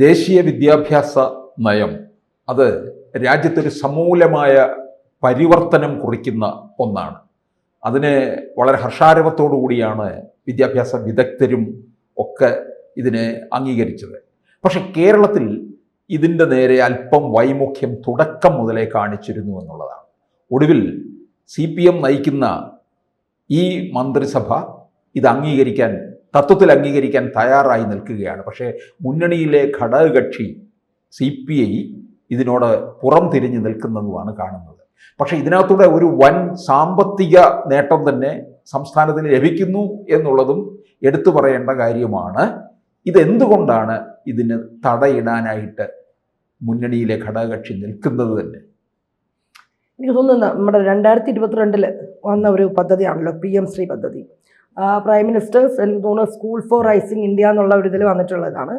ദേശീയ വിദ്യാഭ്യാസ നയം അത് രാജ്യത്തൊരു സമൂലമായ പരിവർത്തനം കുറിക്കുന്ന ഒന്നാണ്. അതിന് വളരെ ഹർഷാരവത്തോടു കൂടിയാണ് വിദ്യാഭ്യാസ വിദഗ്ധരും ഒക്കെ ഇതിനെ അംഗീകരിച്ചത്. പക്ഷെ കേരളത്തിൽ ഇതിൻ്റെ നേരെ അല്പം വൈമുഖ്യം തുടക്കം മുതലേ കാണിച്ചിരുന്നു എന്നുള്ളതാണ്. ഒടുവിൽ CPM നയിക്കുന്ന ഈ മന്ത്രിസഭ ഇത് തത്വത്തിൽ അംഗീകരിക്കാൻ തയ്യാറായി നിൽക്കുകയാണ്. പക്ഷേ മുന്നണിയിലെ ഘടകകക്ഷി CPI ഇതിനോട് പുറം തിരിഞ്ഞു നിൽക്കുന്നതുമാണ് കാണുന്നത്. പക്ഷേ ഇതിനകത്തൂടെ ഒരു വൻ സാമ്പത്തിക നേട്ടം തന്നെ സംസ്ഥാനത്തിന് ലഭിക്കുന്നു എന്നുള്ളതും എടുത്തു പറയേണ്ട കാര്യമാണ്. ഇതെന്തുകൊണ്ടാണ് ഇതിന് തടയിടാനായിട്ട് മുന്നണിയിലെ ഘടകകക്ഷി നിൽക്കുന്നത് തന്നെ? എനിക്ക് തോന്നുന്നു നമ്മുടെ 2022 വന്ന ഒരു പദ്ധതിയാണല്ലോ PM ശ്രീ പദ്ധതി. പ്രൈം മിനിസ്റ്റേഴ്സ് എനിക്ക് തോന്നുന്നു സ്കൂൾ ഫോർ റൈസിങ് ഇന്ത്യ എന്നുള്ള ഒരു ഇതിൽ വന്നിട്ടുള്ളതാണ്.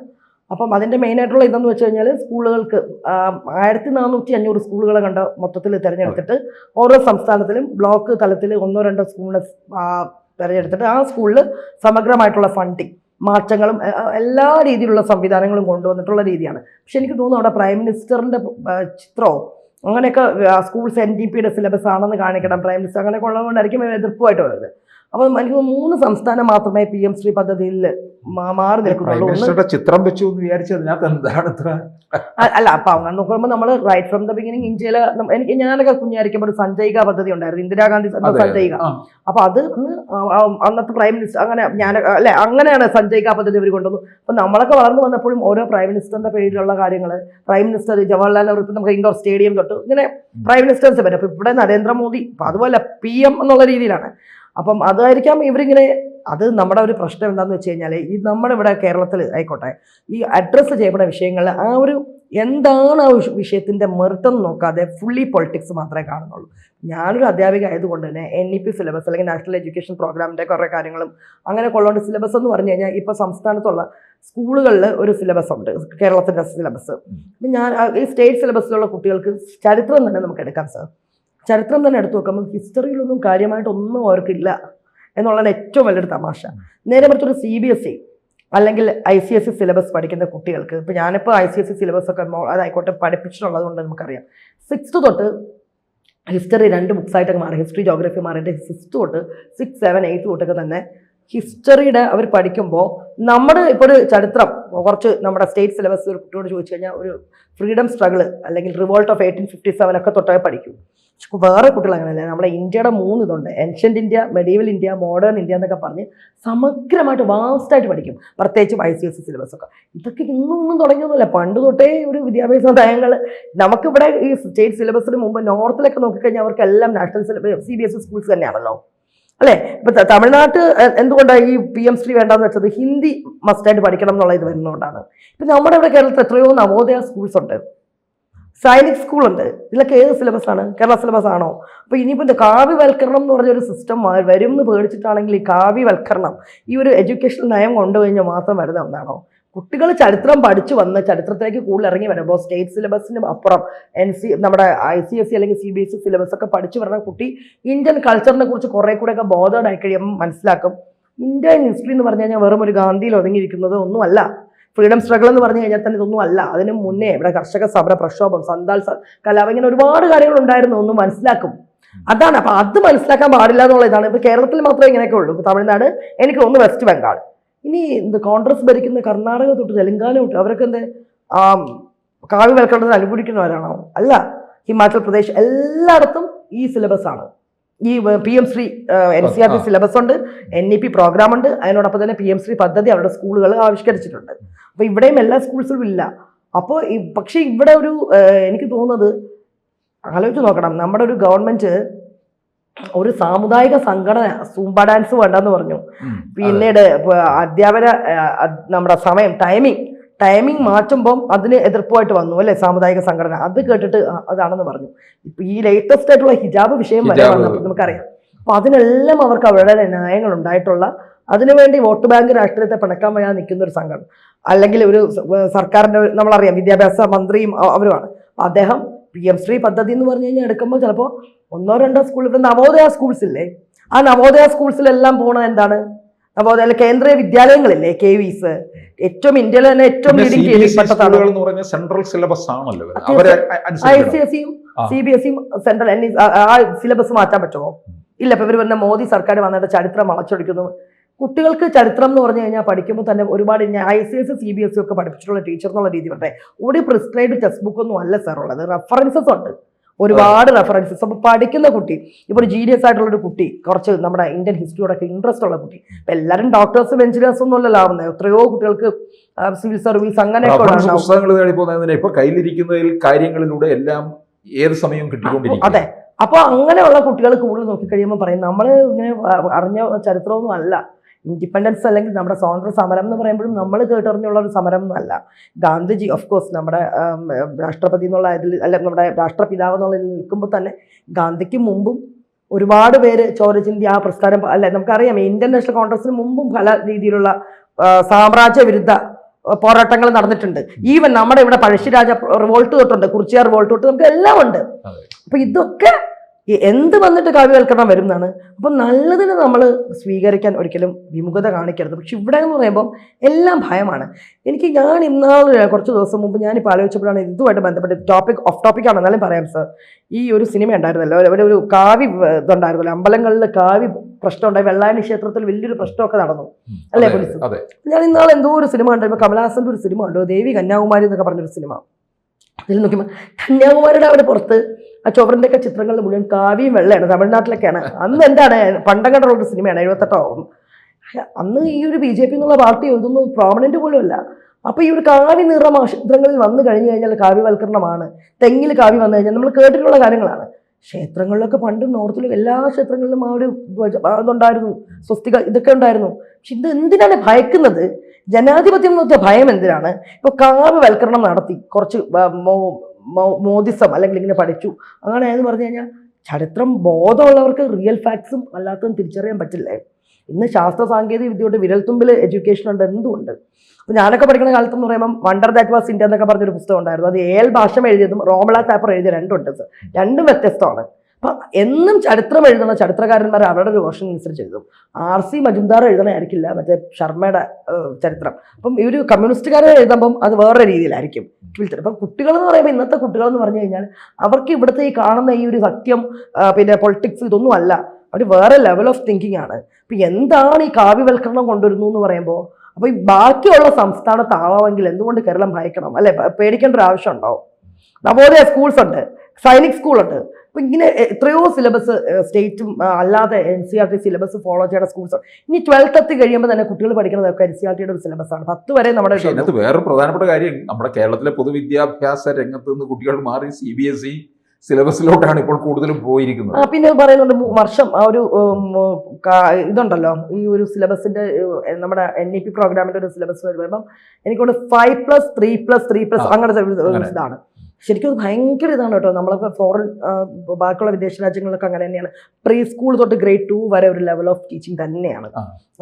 അപ്പം അതിൻ്റെ മെയിനായിട്ടുള്ള ഇതെന്ന് വെച്ച് കഴിഞ്ഞാൽ സ്കൂളുകൾക്ക് 1400-500 സ്കൂളുകളെ കണ്ട മൊത്തത്തിൽ തിരഞ്ഞെടുത്തിട്ട് ഓരോ സംസ്ഥാനത്തിലും ബ്ലോക്ക് തലത്തിൽ 1-2 സ്കൂളിനെ തിരഞ്ഞെടുത്തിട്ട് ആ സ്കൂളിൽ സമഗ്രമായിട്ടുള്ള ഫണ്ടിങ് മാറ്റങ്ങളും എല്ലാ രീതിയിലുള്ള സംവിധാനങ്ങളും കൊണ്ടുവന്നിട്ടുള്ള രീതിയാണ്. പക്ഷെ എനിക്ക് തോന്നുന്നു അവിടെ പ്രൈം മിനിസ്റ്ററിൻ്റെ ചിത്രമോ അങ്ങനെയൊക്കെ സ്കൂൾസ് NDPയുടെ സിലബസ് ആണെന്ന് കാണിക്കണം പ്രൈം മിനിസ്റ്റർ അങ്ങനെയൊക്കെ ഉള്ളതുകൊണ്ടായിരിക്കും എതിർപ്പുമായിട്ട് വരുന്നത്. അപ്പം എനിക്ക് 3 സംസ്ഥാനം മാത്രമേ PM ശ്രീ പദ്ധതിയിൽ മാറി നിൽക്കുന്നുള്ളൂ. ചിത്രം വെച്ചു എന്ന് വിചാരിച്ചതിനകത്ത് എന്താണ് ഇത്ര അല്ല അപ്പൊ അങ്ങനെ നോക്കുമ്പോൾ നമ്മൾ റൈറ്റ് ഫ്രം ദ ബിഗിനിങ് ഇന്ത്യയിലെ ഞാനൊക്കെ കുഞ്ഞായിരിക്കുമ്പോൾ ഒരു സഞ്ജയിക പദ്ധതി ഉണ്ടായിരുന്നു, ഇന്ദിരാഗാന്ധി സഞ്ജയിക. അപ്പൊ അത് അന്നത്തെ പ്രൈം മിനിസ്റ്റർ അങ്ങനെയാണ് സഞ്ജയിക പദ്ധതി അവർ കൊണ്ടുവന്നു. അപ്പൊ നമ്മളൊക്കെ വളർന്നു വന്നപ്പോഴും ഓരോ പ്രൈം മിനിസ്റ്ററിന്റെ പേരിലുള്ള കാര്യങ്ങൾ പ്രൈം മിനിസ്റ്റർ ജവഹർലാൽ നെഹ്റു ഇപ്പം നമുക്ക് ഇൻഡോർ സ്റ്റേഡിയം തൊട്ട് ഇങ്ങനെ പ്രൈം മിനിസ്റ്റേഴ്സ് വരും. അപ്പൊ ഇവിടെ നരേന്ദ്രമോദി അതുപോലെ PM എന്നുള്ള രീതിയിലാണ്. അപ്പം അതായിരിക്കാം ഇവരിങ്ങനെ അത് നമ്മുടെ ഒരു പ്രശ്നം എന്താണെന്ന് വെച്ച് കഴിഞ്ഞാൽ ഈ നമ്മുടെ ഇവിടെ കേരളത്തിൽ ആയിക്കോട്ടെ ഈ അഡ്രസ്സ് ചെയ്യപ്പെടുന്ന വിഷയങ്ങളിൽ ആ ഒരു എന്താണ് ആ വിഷയത്തിൻ്റെ മെറിറ്റെന്ന് നോക്കാതെ ഫുള്ളി പൊളിറ്റിക്സ് മാത്രമേ കാണുന്നുള്ളൂ. ഞാനൊരു അധ്യാപിക ആയതുകൊണ്ട് തന്നെ NEP സിലബസ് അല്ലെങ്കിൽ നാഷണൽ എഡ്യൂക്കേഷൻ പ്രോഗ്രാമിൻ്റെ കുറേ കാര്യങ്ങളും അങ്ങനെ കൊള്ളുകൊണ്ട് സിലബസ് എന്ന് പറഞ്ഞു കഴിഞ്ഞാൽ ഇപ്പോൾ സംസ്ഥാനത്തുള്ള സ്കൂളുകളിൽ ഒരു സിലബസ് ഉണ്ട്, കേരളത്തിൻ്റെ സിലബസ്. ഞാൻ ഈ സ്റ്റേറ്റ് സിലബസിലുള്ള കുട്ടികൾക്ക് ചരിത്രം തന്നെ നമുക്ക് എടുക്കാം സാർ. ചരിത്രം തന്നെ എടുത്തു നോക്കുമ്പോൾ ഹിസ്റ്ററിയിലൊന്നും കാര്യമായിട്ടൊന്നും അവർക്കില്ല എന്നുള്ളതാണ് ഏറ്റവും വലിയൊരു തമാശ. നേരെ മറിച്ചൊരു CBSE അല്ലെങ്കിൽ ICSE സിലബസ് പഠിക്കുന്ന കുട്ടികൾക്ക് ഇപ്പോൾ ഞാനിപ്പോൾ ICSE സിലബസ് ഒക്കെ അതായിക്കോട്ടെ പഠിപ്പിച്ചിട്ടുള്ളത് കൊണ്ട് നമുക്കറിയാം 6th തൊട്ട് ഹിസ്റ്ററി 2 ബുക്സായിട്ടൊക്കെ മാറി, ഹിസ്റ്ററി ജോഗ്രഫി മാറിയിട്ട് 6th തൊട്ട് 6, 7, 8 തൊട്ടൊക്കെ തന്നെ ഹിസ്റ്ററിയുടെ അവർ പഠിക്കുമ്പോൾ നമ്മുടെ ഇപ്പോൾ ഒരു ചരിത്രം കുറച്ച് നമ്മുടെ സ്റ്റേറ്റ് സിലബസ് ഒരു കുട്ടിയോട് ചോദിച്ചു കഴിഞ്ഞാൽ ഒരു ഫ്രീഡം സ്ട്രഗിൾ അല്ലെങ്കിൽ റിവോൾട്ട് ഓഫ് 1857 ഒക്കെ തൊട്ടേ പഠിക്കും. വേറെ കുട്ടികൾ അങ്ങനെയല്ലേ, നമ്മുടെ ഇന്ത്യയുടെ 3 ഇതുണ്ട്, ancient India, medieval India, modern India എന്നൊക്കെ പറഞ്ഞ് സമഗ്രമായിട്ട് വാസ്റ്റായിട്ട് പഠിക്കും. പ്രത്യേകിച്ചും ICSE സിലബസ് ഒക്കെ. ഇതൊക്കെ ഇന്നൊന്നും തുടങ്ങിയൊന്നുമില്ല, പണ്ട് തൊട്ടേ ഒരു വിദ്യാഭ്യാസ നയങ്ങൾ നമുക്കിവിടെ ഈ സ്റ്റേറ്റ് സിലബസിന് മുമ്പ് നോർത്തിലൊക്കെ നോക്കിക്കഴിഞ്ഞാൽ അവർക്കെല്ലാം നാഷണൽ CBSE സ്കൂൾസ് തന്നെയാണല്ലോ അല്ലേ. ഇപ്പം തമിഴ്നാട്ട് എന്തുകൊണ്ടാണ് ഈ PM ശ്രീ വേണ്ടെന്ന് വെച്ചത്? ഹിന്ദി മസ്റ്റായിട്ട് പഠിക്കണം എന്നുള്ള ഇത് വരുന്നതുകൊണ്ടാണ്. ഇപ്പം നമ്മുടെ ഇവിടെ കേരളത്തിൽ എത്രയോ നവോദയ സ്കൂൾസ് ഉണ്ട്, സൈനിക് സ്കൂളുണ്ട്. ഇതിലൊക്കെ ഏത് സിലബസാണ്? കേരള സിലബസ് ആണോ? അപ്പോൾ ഇനിയിപ്പോൾ இந்த കാവ്യവൽക്കരണം എന്ന് പറഞ്ഞൊരു സിസ്റ്റം വരും എന്ന് പേടിച്ചിട്ടാണെങ്കിൽ ഈ കാവ്യവൽക്കരണം ഈ ഒരു എഡ്യൂക്കേഷൻ നയം കൊണ്ടുകഴിഞ്ഞാൽ മാത്രം വരുന്ന ഒന്നാണോ? കുട്ടികൾ ചരിത്രം പഠിച്ചു വന്ന് ചരിത്രത്തിലേക്ക് കൂടുതൽ ഇറങ്ങി വരുമ്പോൾ സ്റ്റേറ്റ് സിലബസിന് അപ്പുറം നമ്മുടെ ICSE അല്ലെങ്കിൽ CBSE സിലബസ് ഒക്കെ പഠിച്ചു വരുന്ന കുട്ടി ഇന്ത്യൻ കൾച്ചറിനെ കുറിച്ച് കുറേ കൂടെയൊക്കെ ബോധേഡായി കഴിയുമ്പോൾ മനസ്സിലാക്കും ഇന്ത്യൻ ഹിസ്റ്ററി എന്ന് പറഞ്ഞു കഴിഞ്ഞാൽ വെറും ഒരു ഗാന്ധിയിൽ ഒതുങ്ങിയിരിക്കുന്നത് ഒന്നുമല്ല. ഫ്രീഡം സ്ട്രഗിൾ എന്ന് പറഞ്ഞു കഴിഞ്ഞാൽ തന്നെ ഇതൊന്നും അല്ല. അതിന് മുന്നേ ഇവിടെ കർഷക സമര പ്രക്ഷോഭം, സന്താൽ കലാപം, ഇങ്ങനെ ഒരുപാട് കാര്യങ്ങൾ ഉണ്ടായിരുന്നു. ഒന്ന് മനസ്സിലാക്കും. അതാണ്. അപ്പം അത് മനസ്സിലാക്കാൻ പാടില്ല എന്നുള്ള ഇതാണ്. ഇപ്പോൾ കേരളത്തിൽ മാത്രമേ ഇങ്ങനെയൊക്കെ ഉള്ളൂ. ഇപ്പോൾ തമിഴ്നാട്, എനിക്ക് തോന്നുന്നു വെസ്റ്റ് ബംഗാൾ, ഇനി കോൺഗ്രസ് ഭരിക്കുന്ന കർണാടക തൊട്ട് തെലങ്കാന തൊട്ട് അവരൊക്കെ കാവ്യവൽക്കരണത്തിന് അനുകൂലിക്കുന്നവരാണോ? അല്ല. ഹിമാചൽ പ്രദേശ് എല്ലായിടത്തും ഈ സിലബസ് ആണ്. ഈ PM ശ്രീ NCERT സിലബസ് ഉണ്ട്, NEP പ്രോഗ്രാം ഉണ്ട്, അതിനോടൊപ്പം തന്നെ PM ശ്രീ പദ്ധതി അവരുടെ സ്കൂളുകൾ ആവിഷ്കരിച്ചിട്ടുണ്ട്. അപ്പോൾ ഇവിടെയും എല്ലാ സ്കൂൾസിലും ഇല്ല. അപ്പോൾ പക്ഷേ ഇവിടെ ഒരു എനിക്ക് തോന്നുന്നത് ആലോചിച്ച് നോക്കണം, നമ്മുടെ ഒരു ഗവൺമെൻറ് ഒരു സാമുദായിക സംഘടന സൂംബ ഡാൻസ് വേണ്ടെന്ന് പറഞ്ഞു. പിന്നീട് അധ്യാപന നമ്മുടെ ടൈമിംഗ് മാറ്റുമ്പം അതിന് എതിർപ്പുമായിട്ട് വന്നു അല്ലേ സാമുദായിക സംഘടന. അത് കേട്ടിട്ട് അതാണെന്ന് പറഞ്ഞു. ഇപ്പൊ ഈ ലേറ്റസ്റ്റ് ആയിട്ടുള്ള ഹിജാബ് വിഷയം വരെ വന്നപ്പോൾ നമുക്കറിയാം. അപ്പൊ അതിനെല്ലാം അവർക്ക് അവരുടെ ന്യായങ്ങൾ ഉണ്ടായിട്ടുള്ള, അതിനുവേണ്ടി വോട്ട് ബാങ്ക് രാഷ്ട്രീയത്തെ പിണക്കാൻ വയ്യാതെ നിൽക്കുന്ന ഒരു സംഘടന അല്ലെങ്കിൽ ഒരു സർക്കാരിന്റെ നമ്മളറിയാം വിദ്യാഭ്യാസ മന്ത്രിയും അവരുമാണ്. അദ്ദേഹം PM ശ്രീ പദ്ധതി എന്ന് പറഞ്ഞു കഴിഞ്ഞാൽ എടുക്കുമ്പോൾ ചിലപ്പോൾ 1-2 സ്കൂൾ, ഇപ്പം നവോദയ സ്കൂൾസ് ഇല്ലേ, ആ നവോദയ സ്കൂൾസിലെല്ലാം പോണത് എന്താണ്? നവോദയ കേന്ദ്രീയ വിദ്യാലയങ്ങളില്ലേ, KVs, ഏറ്റവും ഇന്ത്യയിലെ തന്നെ ഏറ്റവും ലീഡിംഗ് സ്കൂളുകൾ എന്ന് പറഞ്ഞാൽ സെൻട്രൽ സിലബസ് ആണല്ലോ അവരെ ICSE-യും CBSE-യും സെൻട്രൽ ആ സിലബസ് മാറ്റാൻ പറ്റുമോ? ഇല്ല. ഇപ്പൊ ഇവർ പറഞ്ഞ മോദി സർക്കാർ വന്നിട്ട് ചരിത്രം വളച്ചൊടിക്കുന്നു. കുട്ടികൾക്ക് ചരിത്രം എന്ന് പറഞ്ഞു കഴിഞ്ഞാൽ പഠിക്കുമ്പോൾ തന്നെ ഒരുപാട് ICSE CBSE ഒക്കെ പഠിപ്പിച്ചിട്ടുള്ള ടീച്ചർ എന്നുള്ള രീതി പറഞ്ഞേ ഒരു പ്രിസ്ക്രൈബ്ഡ് ടെക്സ്റ്റ് ബുക്ക് ഒന്നും അല്ല സാർ ഉള്ളത്. റെഫറൻസസ് ഉണ്ട്, ഒരുപാട് റെഫറൻസസ്. അപ്പോൾ പഠിക്കുന്ന കുട്ടി, ഇപ്പോൾ ഒരു ജീനിയസ് ആയിട്ടുള്ള ഒരു കുട്ടി, കുറച്ച് നമ്മുടെ ഇന്ത്യൻ ഹിസ്റ്ററിയോടൊക്കെ ഇൻട്രസ്റ്റ് ഉള്ള കുട്ടി, ഇപ്പം എല്ലാവരും ഡോക്ടേഴ്സും എഞ്ചിനീയേഴ്സും ഒന്നുമല്ലല്ലോ ആവുന്നത്. എത്രയോ കുട്ടികൾക്ക് സിവിൽ സർവീസ് അങ്ങനെയൊക്കെ പുസ്തകങ്ങൾ തേടി പോകുന്നതിന് ഇപ്പോൾ കയ്യിലിരിക്കുന്നതിൽ കാര്യങ്ങളിലൂടെ എല്ലാം ഏത് സമയവും കിട്ടിക്കൊണ്ടിരിക്കും. അതെ. അപ്പോൾ അങ്ങനെയുള്ള കുട്ടികൾ കൂടുതൽ നോക്കിക്കഴിയുമ്പോൾ പറയും നമ്മൾ ഇങ്ങനെ അറിഞ്ഞ ചരിത്രമൊന്നും അല്ല. ഇൻഡിപെൻഡൻസ് അല്ലെങ്കിൽ നമ്മുടെ സ്വാതന്ത്ര്യ സമരം എന്ന് പറയുമ്പോഴും നമ്മൾ കേട്ടറിഞ്ഞുള്ള ഒരു സമരം ഒന്നും അല്ല. ഗാന്ധിജി ഓഫ് കോഴ്സ് നമ്മുടെ രാഷ്ട്രപതി എന്നുള്ള ഇതിൽ അല്ല നമ്മുടെ രാഷ്ട്രപിതാവ് എന്നുള്ളതിൽ നിൽക്കുമ്പോൾ തന്നെ ഗാന്ധിക്ക് മുമ്പും ഒരുപാട് പേര് ചോര ചിന്തി ആ പ്രസ്ഥാനം അല്ലെ നമുക്കറിയാം. ഇന്ത്യൻ നാഷണൽ കോൺഗ്രസിന് മുമ്പും പല രീതിയിലുള്ള സാമ്രാജ്യ വിരുദ്ധ പോരാട്ടങ്ങൾ നടന്നിട്ടുണ്ട്. ഈവൻ നമ്മുടെ ഇവിടെ പഴശ്ശിരാജ റിവോൾട്ട് തൊട്ടുണ്ട്, കുറിച്യാർ റിവോൾട്ട് തൊട്ട് നമുക്ക് എല്ലാം ഉണ്ട്. അപ്പൊ ഇതൊക്കെ എന്ത് വന്നിട്ട് കാവ്യവൽക്കരണം വരും എന്നാണ്. അപ്പം നല്ലതിനെ നമ്മൾ സ്വീകരിക്കാൻ ഒരിക്കലും വിമുഖത കാണിക്കരുത്. പക്ഷെ ഇവിടെ എന്ന് പറയുമ്പം എല്ലാം ഭയമാണ്. ഞാൻ ഇന്നാളെ കുറച്ച് ദിവസം മുമ്പ് ഞാനിപ്പോൾ ആലോചിച്ചപ്പോഴാണ് ഇതുമായിട്ട് ബന്ധപ്പെട്ട് ഓഫ് ടോപ്പിക്കാണ് എന്നാലും പറയാം സാർ. ഈ ഒരു സിനിമ ഉണ്ടായിരുന്നല്ലോ, ഒരു കാവ്യ ഇതുണ്ടായിരുന്നല്ലോ, അമ്പലങ്ങളിൽ കാവ്യ പ്രശ്നം ഉണ്ടായി, വെള്ളായണി ക്ഷേത്രത്തിൽ വലിയൊരു പ്രശ്നമൊക്കെ നടന്നു അല്ലേ പോലീസ്. ഞാൻ ഇന്നാളെ എന്തോ ഒരു സിനിമ കണ്ടപ്പോൾ കമലഹാസന്റെ ഒരു സിനിമ ഉണ്ടോ, ദേവി കന്യാകുമാരി എന്നൊക്കെ പറഞ്ഞൊരു സിനിമ. അതിൽ നോക്കിയപ്പോൾ കന്യാകുമാരിയുടെ അവിടെ പുറത്ത് ആ ചോറിൻ്റെയൊക്കെ ചിത്രങ്ങളിൽ മുഴുവൻ കാവ്യം വെള്ളയാണ്, തമിഴ്നാട്ടിലൊക്കെയാണ്. അന്ന് എന്താണ് പണ്ടം കണ്ടുള്ളൊരു സിനിമയാണ്, 78 അന്ന് ഈ ഒരു BJP എന്നുള്ള പാർട്ടി ഇതൊന്നും പ്രോമിനന്റ് പോലും അല്ല. അപ്പോൾ ഈ ഒരു കാവ്യ നിറ ചിത്രങ്ങളിൽ വന്നു കഴിഞ്ഞു കഴിഞ്ഞാൽ കാവ്യവൽക്കരണമാണ്. തെങ്ങിൽ കാവ്യം വന്നു കഴിഞ്ഞാൽ നമ്മൾ കേട്ടിട്ടുള്ള കാര്യങ്ങളാണ്. ക്ഷേത്രങ്ങളിലൊക്കെ പണ്ടും നോർത്തിലും എല്ലാ ക്ഷേത്രങ്ങളിലും ആ ഒരു ഇതുണ്ടായിരുന്നു, സ്വസ്തിക ഇതൊക്കെ ഉണ്ടായിരുന്നു. പക്ഷെ ഇത് എന്തിനാണ് ഭയക്കുന്നത്? ജനാധിപത്യം എന്നൊക്കെ ഭയം എന്തിനാണ്? ഇപ്പോൾ കാവ്യവൽക്കരണം നടത്തി കുറച്ച് മോദിസം അല്ലെങ്കിൽ ഇങ്ങനെ പഠിച്ചു അങ്ങനെ എന്ന് പറഞ്ഞു കഴിഞ്ഞാൽ ചരിത്രം ബോധമുള്ളവർക്ക് റിയൽ ഫാക്ട്സും അല്ലാത്തതും തിരിച്ചറിയാൻ പറ്റില്ലേ? ഇന്ന് ശാസ്ത്ര സാങ്കേതിക വിദ്യയുടെ വിരൽത്തുമ്പിൽ എഡ്യൂക്കേഷൻ ഉണ്ട്, എന്തുണ്ട്. അപ്പോൾ ഞാനൊക്കെ പഠിക്കുന്ന കാലത്തെന്ന് പറയുമ്പോൾ വണ്ടർ ദാറ്റ് വാസ് ഇന്ത്യ എന്നൊക്കെ പറഞ്ഞൊരു പുസ്തകം ഉണ്ടായിരുന്നു. അത് AL ഭാഷം എഴുതിയതും റോമല താപ്പർ എഴുതിയ രണ്ടുണ്ട് സർ, രണ്ടും വ്യത്യസ്തമാണ്. അപ്പം എന്നും ചരിത്രം എഴുതുന്ന ചരിത്രകാരന്മാർ അവരുടെ ഒരു വേർഷൻ അനുസരിച്ച് എഴുതും. RC മജുംദാർ എഴുതണമായിരിക്കില്ല മറ്റേ ശർമ്മയുടെ ചരിത്രം. അപ്പം ഈ ഒരു കമ്മ്യൂണിസ്റ്റുകാരെ എഴുതുമ്പം അത് വേറെ രീതിയിലായിരിക്കും. അപ്പം കുട്ടികളെന്ന് പറയുമ്പോൾ ഇന്നത്തെ കുട്ടികളെന്ന് പറഞ്ഞു കഴിഞ്ഞാൽ അവർക്ക് ഇവിടുത്തെ ഈ കാണുന്ന ഈ ഒരു സത്യം പിന്നെ പൊളിറ്റിക്സ് ഇതൊന്നും അല്ല, അവർ വേറെ ലെവൽ ഓഫ് തിങ്കിങ് ആണ്. അപ്പം എന്താണ് ഈ കാവ്യവൽക്കരണം കൊണ്ടുവരുന്നു എന്ന് പറയുമ്പോൾ അപ്പോൾ ഈ ബാക്കിയുള്ള സംസ്ഥാനത്താവാമെങ്കിൽ എന്തുകൊണ്ട് കേരളം ഭയക്കണം അല്ലെ? പേടിക്കേണ്ട ഒരു ആവശ്യം ഉണ്ടാവും. നവോദയ സ്കൂൾസ് ഉണ്ട്, സൈനിക് സ്കൂളുണ്ട്. അപ്പം ഇങ്ങനെ എത്രയോ സിലബസ് സ്റ്റേറ്റും അല്ലാതെ NCERT സിലബസ് ഫോളോ ചെയ്യുന്ന സ്കൂൾസ്. ഇനി 12th എത്തി കഴിയുമ്പോൾ തന്നെ കുട്ടികൾ പഠിക്കുന്നതൊക്കെ NCERTയുടെ ഒരു സിലബസാണ്. 10 വരെ നമ്മുടെ. ഇതിനകത്ത് വേറെ പ്രധാനപ്പെട്ട കാര്യം നമ്മുടെ കേരളത്തിലെ പൊതുവിദ്യാഭ്യാസ രംഗത്ത് നിന്ന് കുട്ടികൾ മാറി CBSE സിലബസിലോട്ടാണ് ഇപ്പോൾ കൂടുതലും പോയിരിക്കുന്നത്. പിന്നെ പറയുന്നുണ്ട് വർഷം ആ ഒരു ഇതുണ്ടല്ലോ ഈ ഒരു സിലബസിന്റെ നമ്മുടെ NEP പ്രോഗ്രാമിന്റെ ഒരു സിലബസ് വരുമ്പം എനിക്കൊണ്ട് 5+3+3+ അങ്ങനത്തെ ഇതാണ്. ശരിക്കും അത് ഭയങ്കര ഇതാണ് കേട്ടോ. നമ്മളൊക്കെ ഫോറിൻ ബാക്കിയുള്ള വിദേശ രാജ്യങ്ങളിലൊക്കെ അങ്ങനെ തന്നെയാണ്. പ്രീ സ്കൂൾ തൊട്ട് grade 2 വരെ ഒരു ലെവൽ ഓഫ് ടീച്ചിങ് തന്നെയാണ്.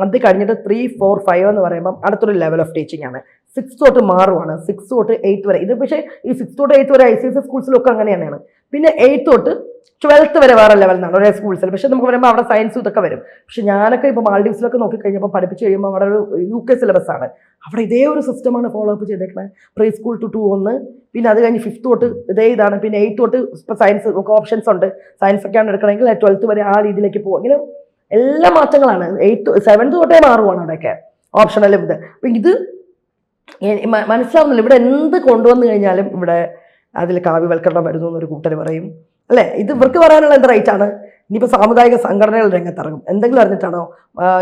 അത് കഴിഞ്ഞിട്ട് 3, 4, 5 എന്ന് പറയുമ്പം അടുത്തൊരു ലെവൽ ഓഫ് ടീച്ചിങ് ആണ്. 6 തൊട്ട് മാറുവാണ്, 6 തൊട്ട് 8 വരെ. ഇത് പക്ഷേ ഈ 6 തൊട്ട് 8 വരെ ICSE സ്കൂൾസിലൊക്കെ അങ്ങനെ തന്നെയാണ്. പിന്നെ 8 തൊട്ട് 12th വരെ വേറെ ലെവലിനാണ് ഒരേ സ്കൂൾസിൽ. പക്ഷെ നമുക്ക് പറയുമ്പോൾ അവിടെ സയൻസ് ഇതൊക്കെ വരും. പക്ഷെ ഞാനൊക്കെ ഇപ്പോൾ മാൾഡീവ്സിലൊക്കെ നോക്കിക്കഴിഞ്ഞപ്പോൾ പഠിപ്പിച്ച് കഴിയുമ്പോൾ അവിടെ ഒരു UK സിലബസ് ആണ്. അവിടെ ഇതേ ഒരു സിസ്റ്റമാണ് ഫോളോ അപ്പ് ചെയ്തേക്കുന്നത്. പ്രീ സ്കൂൾ ടു 2 1, പിന്നെ അത് കഴിഞ്ഞ് 5th തൊട്ട് ഇതേ ഇതാണ്. പിന്നെ 8th തൊട്ട് ഇപ്പോൾ സയൻസ് നമുക്ക് ഓപ്ഷൻസ് ഉണ്ട്, സയൻസ് ഒക്കെയാണ് എടുക്കണമെങ്കിൽ 12th വരെ ആ രീതിയിലേക്ക് പോകും. ഇങ്ങനെ എല്ലാ മാറ്റങ്ങളാണ്. 7th തൊട്ടേ മാറുവാണ് അവിടെയൊക്കെ ഓപ്ഷണലും ഇത്. അപ്പം ഇത് മനസ്സിലാവുന്നില്ല. ഇവിടെ എന്ത് കൊണ്ടുവന്നു കഴിഞ്ഞാലും ഇവിടെ അതിൽ കാവ്യവൽക്കരണം വരുന്നു എന്നൊരു കൂട്ടർ പറയും അല്ലേ? ഇത് ഇവർക്ക് പറയാനുള്ള എന്ത് റൈറ്റാണ്? ഇനിയിപ്പോൾ സാമുദായിക സംഘടനകൾ രംഗത്തിറങ്ങും. എന്തെങ്കിലും അറിഞ്ഞിട്ടാണോ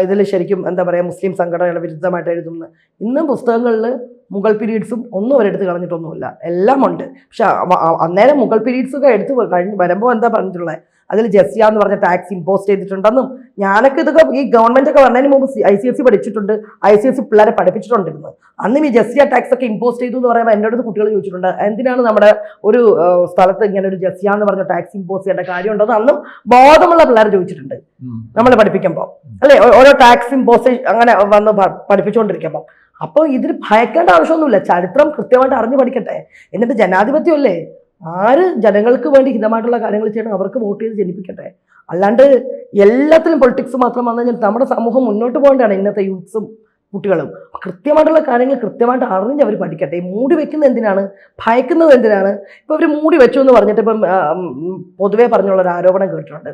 ഇതിൽ ശരിക്കും എന്താ പറയുക മുസ്ലിം സംഘടനകളുടെ വിരുദ്ധമായിട്ട് എഴുതുന്നത്? ഇന്നും പുസ്തകങ്ങളിൽ മുഗൾ പീരീഡ്സും ഒന്നും അവരെടുത്ത് കളഞ്ഞിട്ടൊന്നുമില്ല, എല്ലാം ഉണ്ട്. പക്ഷെ അന്നേരം മുഗൾ പീരീഡ്സൊക്കെ എടുത്ത് വരുമ്പോൾ എന്താ പറഞ്ഞിട്ടുള്ളത്? അതിൽ ജസിയ എന്ന് പറഞ്ഞ ടാക്സ് ഇമ്പോസ് ചെയ്തിട്ടുണ്ടെന്നും ഞാനൊക്കെ ഇതൊക്കെ ഈ ഗവൺമെന്റ് ഒക്കെ വന്നതിന് മുമ്പ് ICSE പഠിച്ചിട്ടുണ്ട്, ICSE പിള്ളേരെ പഠിപ്പിച്ചിട്ടുണ്ടിരുന്നു. അന്നും ഈ ജസിയ ടാക്സ് ഒക്കെ ഇമ്പോസ് ചെയ്തു എന്ന് പറയുമ്പോൾ എൻ്റെ അടുത്ത് കുട്ടികൾ ചോദിച്ചിട്ടുണ്ട്, എന്തിനാണ് നമ്മുടെ ഒരു സ്ഥലത്ത് ഇങ്ങനെ ഒരു ജസിയ എന്ന് പറഞ്ഞ ടാക്സ് ഇമ്പോസ് ചെയ്യേണ്ട കാര്യമുണ്ടെന്ന് അന്നും ബോധമുള്ള പിള്ളേർ ചോദിച്ചിട്ടുണ്ട് നമ്മൾ പഠിപ്പിക്കുമ്പോൾ അല്ലേ? ഓരോ ടാക്സ് ഇമ്പോസ് അങ്ങനെ വന്ന് പഠിപ്പിച്ചുകൊണ്ടിരിക്കുമ്പോൾ. അപ്പോൾ ഇതിന് ഭയക്കേണ്ട ആവശ്യമൊന്നുമില്ല. ചരിത്രം കൃത്യമായിട്ട് അറിഞ്ഞു പഠിക്കട്ടെ. എന്നിട്ട് ജനാധിപത്യമല്ലേ, ആര് ജനങ്ങൾക്ക് വേണ്ടി ഹിതമായിട്ടുള്ള കാര്യങ്ങൾ ചെയ്യണം അവർക്ക് വോട്ട് ചെയ്ത് ജനിപ്പിക്കട്ടെ. അല്ലാണ്ട് എല്ലാത്തിലും പൊളിറ്റിക്സ് മാത്രം വന്നു കഴിഞ്ഞാൽ നമ്മുടെ സമൂഹം മുന്നോട്ട് പോകേണ്ടതാണ്. ഇന്നത്തെ യൂത്ത്സും കുട്ടികളും. കൃത്യമായിട്ടുള്ള കാര്യങ്ങൾ കൃത്യമായിട്ട് അറിഞ്ഞ് അവർ പഠിക്കട്ടെ. ഈ മൂടി വെക്കുന്നത് എന്തിനാണ്, ഭയക്കുന്നത് എന്തിനാണ്? ഇപ്പോൾ അവർ മൂടി വെച്ചു എന്ന് പറഞ്ഞിട്ട് ഇപ്പം പൊതുവേ പറഞ്ഞുള്ള ഒരു ആരോപണം കേട്ടിട്ടുണ്ട്.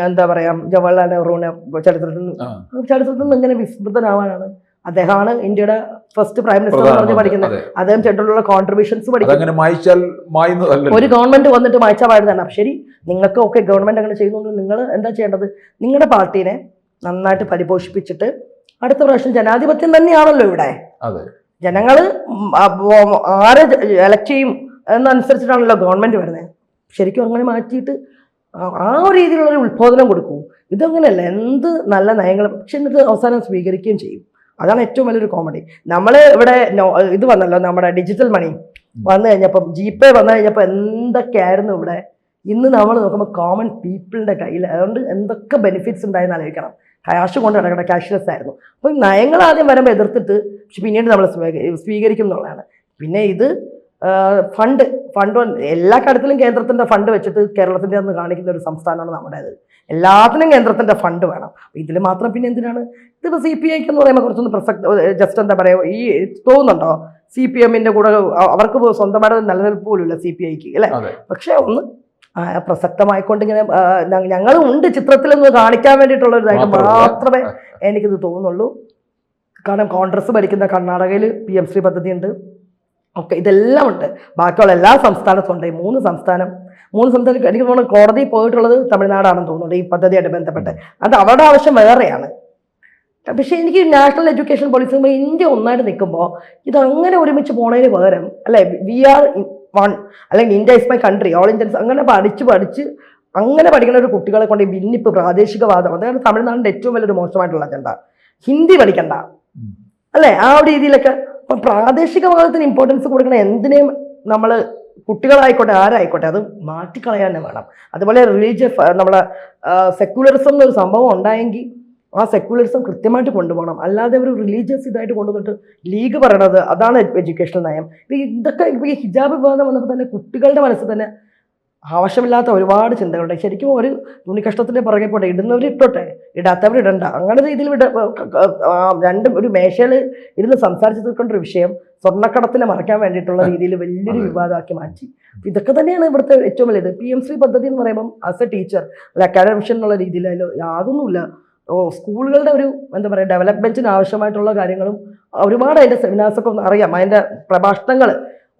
എന്താ പറയാ, ജവഹർലാൽ നെഹ്റുവിനെ ചരിത്രത്തിൽ നിന്ന് എങ്ങനെ വിസ്മൃതനാവാനാണ്? അദ്ദേഹമാണ് ഇന്ത്യയുടെ ഫസ്റ്റ് പ്രൈം മിനിസ്റ്റർ എന്ന് പറഞ്ഞ് പഠിക്കുന്നത്. അദ്ദേഹം ചെയ്തിട്ടുള്ള കോൺട്രിബ്യൂഷൻസ് പഠിക്കുന്നത് ഒരു ഗവൺമെന്റ് വന്നിട്ട് മായ്ച്ചാൽ പാടുന്നതാണ്. ശരി, നിങ്ങൾക്ക് ഒക്കെ ഗവൺമെന്റ് അങ്ങനെ ചെയ്യുന്നുണ്ട്, നിങ്ങൾ എന്താ ചെയ്യേണ്ടത്? നിങ്ങളുടെ പാർട്ടീനെ നന്നായിട്ട് പരിപോഷിപ്പിച്ചിട്ട് അടുത്ത പ്രാവശ്യം ജനാധിപത്യം തന്നെയാണല്ലോ ഇവിടെ. ജനങ്ങൾ ആരെ എലക്ട് ചെയ്യും എന്നനുസരിച്ചിട്ടാണല്ലോ ഗവൺമെന്റ് വരുന്നത്. ശരിക്കും അങ്ങനെ മാറ്റിയിട്ട് ആ ഒരു രീതിയിലുള്ളൊരു ഉത്ബോധനം കൊടുക്കൂ. ഇതങ്ങനെയല്ല, എന്ത് നല്ല നയങ്ങൾ പക്ഷെ എന്നിട്ട് അവസാനം സ്വീകരിക്കുകയും ചെയ്യും. അതാണ് ഏറ്റവും വലിയൊരു കോമഡി. നമ്മൾ ഇവിടെ ഇത് വന്നല്ലോ, നമ്മുടെ ഡിജിറ്റൽ മണി വന്നു കഴിഞ്ഞപ്പം, ജിപേ വന്നു കഴിഞ്ഞപ്പോൾ എന്തൊക്കെയായിരുന്നു ഇവിടെ. ഇന്ന് നമ്മൾ നോക്കുമ്പോൾ കോമൺ പീപ്പിളിൻ്റെ കയ്യിൽ, അതുകൊണ്ട് എന്തൊക്കെ ബെനിഫിറ്റ്സ് ഉണ്ടായെന്ന് ആലോചിക്കണം. ക്യാഷ് കൊണ്ട് നടക്കട്ടെ, ക്യാഷ്ലെസ് ആയിരുന്നു. അപ്പം നയങ്ങൾ ആദ്യം വരുമ്പോൾ എതിർത്തിട്ട് പക്ഷെ പിന്നീട് നമ്മൾ സ്വീകരിക്കും എന്നുള്ളതാണ്. പിന്നെ ഇത് ഫണ്ട് എല്ലാ കാര്യത്തിലും കേന്ദ്രത്തിൻ്റെ ഫണ്ട് വെച്ചിട്ട് കേരളത്തിൻ്റെ അന്ന് കാണിക്കുന്ന ഒരു സംസ്ഥാനമാണ് നമ്മുടേത്. എല്ലാത്തിനും കേന്ദ്രത്തിൻ്റെ ഫണ്ട് വേണം. ഇതിൽ മാത്രം പിന്നെ എന്തിനാണ്? ഇതിപ്പോൾ CPIക്ക് എന്ന് പറയുമ്പോൾ കുറച്ചൊന്ന് ജസ്റ്റ് എന്താ പറയുക, ഈ തോന്നുന്നുണ്ടോ CPMൻ്റെ കൂടെ അവർക്ക് സ്വന്തമായിട്ട് നിലനിൽപ്പ് പോലുമില്ല CPIക്ക് അല്ലേ? പക്ഷെ ഒന്ന് പ്രസക്തമായിക്കൊണ്ട് ഇങ്ങനെ ഞങ്ങളും ഉണ്ട് ചിത്രത്തിലൊന്ന് കാണിക്കാൻ വേണ്ടിയിട്ടുള്ള ഒരു ഇതായിട്ട് മാത്രമേ എനിക്കിത് തോന്നുന്നുള്ളൂ. കാരണം കോൺഗ്രസ് ഭരിക്കുന്ന കർണാടകയിൽ PM-ശ്രീ പദ്ധതി ഉണ്ട്, ഓക്കെ, ഇതെല്ലാം ഉണ്ട്. ബാക്കിയുള്ള എല്ലാ സംസ്ഥാനത്തും ഉണ്ട്. മൂന്ന് സംസ്ഥാനം എനിക്ക് തോന്നുന്നു കോടതി പോയിട്ടുള്ളത് തമിഴ്നാടാണെന്ന് തോന്നുന്നുണ്ട് ഈ പദ്ധതിയായിട്ട് ബന്ധപ്പെട്ട്. അത് അവരുടെ ആവശ്യം വേറെയാണ്. പക്ഷേ എനിക്ക് നാഷണൽ എഡ്യൂക്കേഷൻ പോളിസി ഇന്ത്യ ഒന്നായിട്ട് നിൽക്കുമ്പോൾ ഇതങ്ങനെ ഒരുമിച്ച് പോണതിന് പകരം അല്ലെ, വി ആർ വൺ, അല്ലെങ്കിൽ India is my country, all Indians അങ്ങനെ പഠിച്ച് അങ്ങനെ പഠിക്കുന്ന ഒരു കുട്ടികളെ കൊണ്ട് ഈ ഭിന്നിപ്പ്, പ്രാദേശികവാദം, അതായത് തമിഴ്നാടിൻ്റെ ഏറ്റവും വലിയൊരു മോശമായിട്ടുള്ള അജണ്ട. ഹിന്ദി പഠിക്കണ്ട അല്ലേ, ആ ഒരു രീതിയിലൊക്കെ. അപ്പം പ്രാദേശികവാദത്തിന് ഇമ്പോർട്ടൻസ് കൊടുക്കണം. എന്തിനേയും നമ്മൾ കുട്ടികളായിക്കോട്ടെ ആരായിക്കോട്ടെ അത് മാറ്റിക്കളയാൻ തന്നെ വേണം. അതുപോലെ നമ്മളെ സെക്യുലറിസം എന്നൊരു സംഭവം ഉണ്ടായെങ്കിൽ ആ സെക്യുലറിസം കൃത്യമായിട്ട് കൊണ്ടുപോകണം. അല്ലാതെ ഒരു റിലീജിയസ് ഇതായിട്ട് കൊണ്ടുവന്നിട്ട് ലീഗ് പറയണത് അതാണ് എഡ്യൂക്കേഷണൽ നയം. ഇതൊക്കെ ഇപ്പോൾ ഈ ഹിജാബ് വിവാദം വന്നപ്പോൾ തന്നെ കുട്ടികളുടെ മനസ്സിൽ തന്നെ ആവശ്യമില്ലാത്ത ഒരുപാട് ചിന്തകളുണ്ട്. ശരിക്കും ഒരു തുണിക്കഷ്ടത്തിൻ്റെ പുറകെ പോട്ടെ, ഇടുന്നവർ ഇട്ടോട്ടെ, ഇടാത്തവർ ഇടണ്ട. അങ്ങനെ രീതിയിൽ രണ്ടും ഒരു മേശയിൽ ഇരുന്ന് സംസാരിച്ച് തീർക്കേണ്ട ഒരു വിഷയം സ്വർണ്ണക്കടത്തിനെ മറയ്ക്കാൻ വേണ്ടിയിട്ടുള്ള രീതിയിൽ വലിയൊരു വിവാദമാക്കി മാറ്റി. ഇതൊക്കെ തന്നെയാണ് ഇവിടുത്തെ ഏറ്റവും വലിയത്. PM-ശ്രീ പദ്ധതി എന്ന് പറയുമ്പം ആസ് എ ടീച്ചർ അല്ല അക്കാഡമിഷ്യൻ എന്നുള്ള രീതിയിൽ യാതൊന്നുമില്ല. സ്കൂളുകളുടെ ഒരു എന്താ പറയുക ഡെവലപ്മെൻറ്റിന് ആവശ്യമായിട്ടുള്ള കാര്യങ്ങളും ഒരുപാട് അതിൻ്റെ സെമിനാർസൊക്കെ ഒന്ന് അറിയാം. അതിൻ്റെ പ്രഭാഷണങ്ങൾ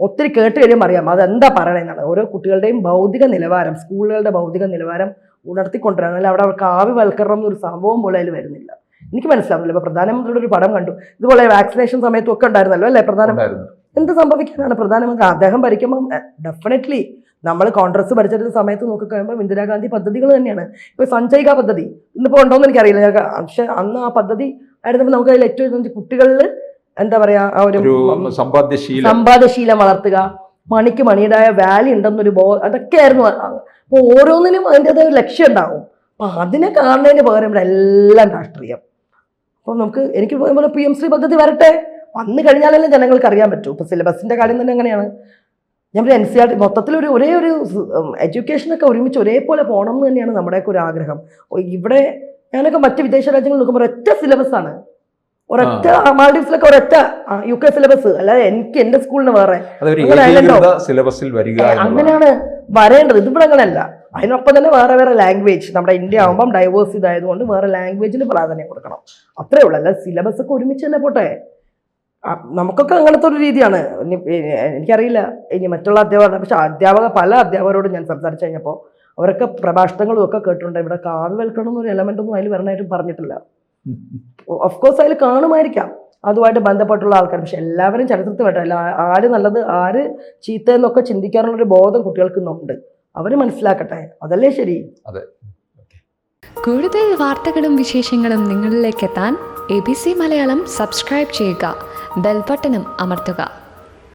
ഒത്തിരി കേട്ട് കഴിയുമ്പോൾ അറിയാം അതെന്താ പറയണമെന്നാണ്. ഓരോ കുട്ടികളുടെയും ഭൗതിക നിലവാരം, സ്കൂളുകളുടെ ഭൗതിക നിലവാരം ഉണർത്തിക്കൊണ്ടുവരാൻ, അല്ല അവിടെ അവർക്ക് കാവ്യവൽക്കരണം എന്നൊരു സംഭവം പോലെ അതിൽ വരുന്നില്ല. എനിക്ക് മനസ്സിലാവുന്നില്ല. ഇപ്പോൾ പ്രധാനമന്ത്രിയുടെ ഒരു പടം കണ്ടു, ഇതുപോലെ വാക്സിനേഷൻ സമയത്തും ഒക്കെ ഉണ്ടായിരുന്നല്ലോ അല്ലേ പ്രധാനമന്ത്രി. എന്ത് സംഭവിക്കാനാണ് പ്രധാനമന്ത്രി? അദ്ദേഹം ഭരിക്കുമ്പം ഡെഫിനറ്റ്ലി നമ്മൾ കോൺഗ്രസ് ഭരിച്ചിരുന്ന സമയത്ത് നോക്കിക്കഴിയുമ്പോൾ ഇന്ദിരാഗാന്ധി പദ്ധതികൾ തന്നെയാണ്. ഇപ്പോൾ സഞ്ജയ്ക പദ്ധതി ഇന്നിപ്പോൾ ഉണ്ടോയെന്ന് എനിക്കറിയില്ല, പക്ഷെ അന്ന് ആ പദ്ധതി ആയിരുന്നപ്പോൾ നമുക്ക് അതിൽ ഏറ്റവും കുട്ടികളിൽ എന്താ പറയാ ആ ഒരു സമ്പാദ്യശീലം വളർത്തുക, മണിക്ക് മണിയുടേതായ വാല്യൂ ഉണ്ടെന്നൊരു അതൊക്കെയായിരുന്നു. അപ്പോൾ ഓരോന്നിനും അതിൻ്റെതായ ഒരു ലക്ഷ്യം ഉണ്ടാവും. അപ്പം അതിനെ കാണുന്നതിന് പകരം ഇവിടെ എല്ലാം രാഷ്ട്രീയം. അപ്പോൾ എനിക്ക് പോലെ PM-ശ്രീ പദ്ധതി വരട്ടെ, വന്നു കഴിഞ്ഞാലെല്ലാം ജനങ്ങൾക്ക് അറിയാൻ പറ്റും. ഇപ്പോൾ സിലബസിൻ്റെ കാര്യം തന്നെ അങ്ങനെയാണ്. ഞാൻ NCERT മൊത്തത്തിൽ ഒരേ ഒരു എഡ്യൂക്കേഷനൊക്കെ ഒരുമിച്ച് ഒരേപോലെ പോകണം എന്ന് തന്നെയാണ് നമ്മുടെയൊക്കെ ഒരു ആഗ്രഹം. ഇവിടെ ഞാനൊക്കെ മറ്റ് വിദേശ രാജ്യങ്ങളിൽ നോക്കുമ്പോൾ ഒരൊറ്റ സിലബസാണ്, ഒരൊറ്റ മാൽഡീവ്സിലൊക്കെ ഒരൊറ്റ UK സിലബസ്, അല്ലാതെ എനിക്ക് എൻ്റെ സ്കൂളിന് വേറെ അങ്ങനെയാണ് വരേണ്ടത്. ഇതിവിടെ അങ്ങനെയല്ല. അതിനൊപ്പം തന്നെ വേറെ വേറെ ലാംഗ്വേജ്, നമ്മുടെ ഇന്ത്യ ആകുമ്പം ഡൈവേഴ്സ് ഇതായതുകൊണ്ട് വേറെ ലാംഗ്വേജിന് പ്രാധാന്യം കൊടുക്കണം, അത്രേ ഉള്ളൂ. അല്ല സിലബസ് ഒക്കെ ഒരുമിച്ച് തന്നെ പോട്ടെ. നമുക്കൊക്കെ അങ്ങനത്തെ ഒരു രീതിയാണ്. എനിക്കറിയില്ല ഇനി മറ്റുള്ള അധ്യാപകർ, പക്ഷെ പല അധ്യാപകരോടും ഞാൻ സംസാരിച്ചു കഴിഞ്ഞപ്പോൾ അവരൊക്കെ പ്രഭാഷണങ്ങളും ഒക്കെ കേട്ടിട്ടുണ്ട്. ഇവിടെ കാവ്യവൽക്കരണം എന്നൊരു എലമെന്റ് ഒന്നും അതിൽ വരണമായിട്ടും പറഞ്ഞിട്ടില്ല. ഓഫ്കോഴ്സ് അതിൽ കാണുമായിരിക്കാം അതുമായിട്ട് ബന്ധപ്പെട്ടുള്ള ആൾക്കാർ, പക്ഷെ എല്ലാവരും ചരിത്രത്തിൽ വേണ്ടല്ല. ആര് നല്ലത് ആര് ചീത്ത എന്നൊക്കെ ചിന്തിക്കാനുള്ളൊരു ബോധം കുട്ടികൾക്ക് ഇന്നുണ്ട്. അവർ മനസ്സിലാക്കട്ടെ, അതല്ലേ ശരി. കൂടുതൽ വാർത്തകളും വിശേഷങ്ങളും നിങ്ങളിലേക്ക് എത്താൻ ABC മലയാളം സബ്സ്ക്രൈബ് ചെയ്യുക, ബെൽ ബട്ടണും അമർത്തുക.